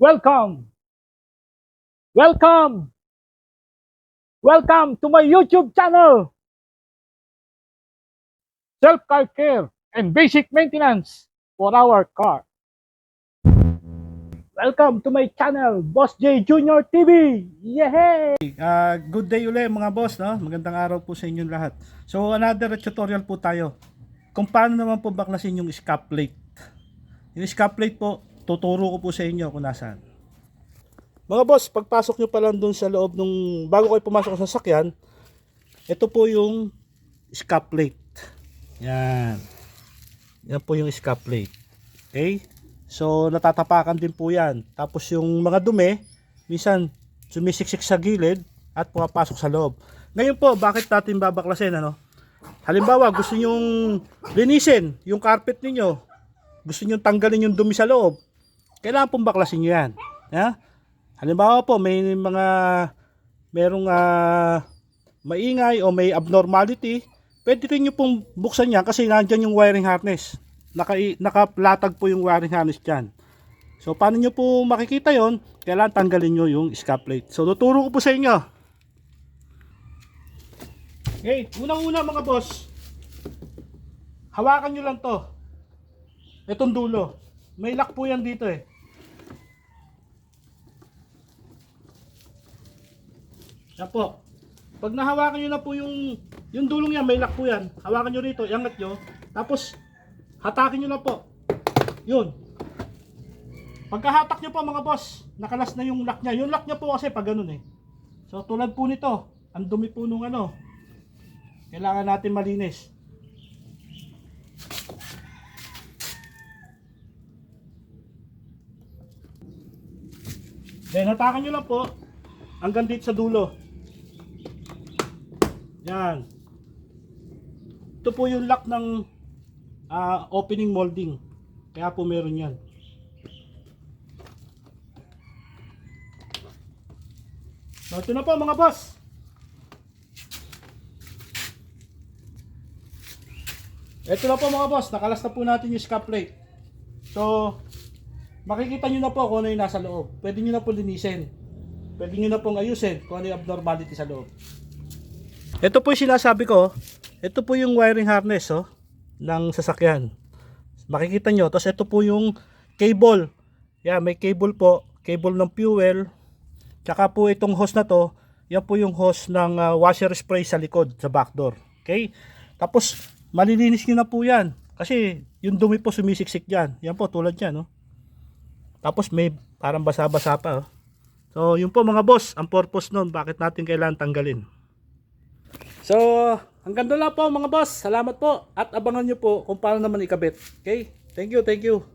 Welcome! Welcome! Welcome to my YouTube channel! Self-car care and basic maintenance for our car. Welcome to my channel, Boss J Junior TV! Yehey! Good day ulit mga boss, no? Magandang araw po sa inyong lahat. So another tutorial po tayo kung paano naman po baklasin yung scuff plate. Yung scuff plate po, tuturo ko po sa inyo kung nasaan. Mga boss, pagpasok nyo pa lang dun sa loob nung bago kayo pumasok sa sasakyan, ito po yung scuff plate. Yan. Yan po yung scuff plate. Okay? So natatapakan din po yan. Tapos yung mga dumi, minsan sumisiksik sa gilid at pumapasok sa loob. Ngayon po, bakit natin babaklasin, ano? Halimbawa, gusto nyong linisin yung carpet ninyo, gusto nyong tanggalin yung dumi sa loob, kailangan pong baklasin nyo yan. Ya? Halimbawa po, merong maingay o may abnormality, pwede rin nyo pong buksan yan kasi nandyan yung wiring harness. Nakalatag po yung wiring harness dyan. So paano nyo po makikita yon? Kailangan tanggalin nyo yung scuff plate. So tuturo ko po sa inyo. Okay, unang-una mga boss, hawakan nyo lang to. Itong dulo. May lock po yan dito eh. Yan po. Pag nahawakan nyo na po yung dulong yan, may lock po yan. Hawakan nyo rito, iangat nyo. Tapos hatakin nyo na po. Yun. Pagkahatak nyo po mga boss, nakalas na yung lock nya. Yung lock nya po kasi pag ganun eh. So tulad po nito, ang dumi po nung ano. Kailangan natin malinis. Then hatakan nyo lang po hanggang dito sa dulo. Yan. Ito po yung lock ng opening molding. Kaya po meron yan. So ito na po mga boss. Ito na po mga boss. Nakalas na po natin yung scuff plate. So makikita nyo na po kung ano yung nasa loob. Pwede nyo na po linisin. Pwede nyo na pong ayusin kung ano yung abnormality sa loob. Ito po yung sinasabi ko. Ito po yung wiring harness ng sasakyan. Makikita nyo. Tapos ito po yung cable. Yan, may cable po. Cable ng fuel. Tsaka po itong hose na to. Yan po yung hose ng washer spray sa likod, sa back door. Okay? Tapos malilinis nyo na po yan. Kasi yung dumi po sumisiksik dyan. Yan po tulad yan. Tapos may parang basa-basa pa. So yun po mga boss. Ang purpose nun. Bakit natin kailangan tanggalin. So hanggang doon lang po mga boss. Salamat po. At abangan nyo po kung paano naman ikabit. Okay? Thank you.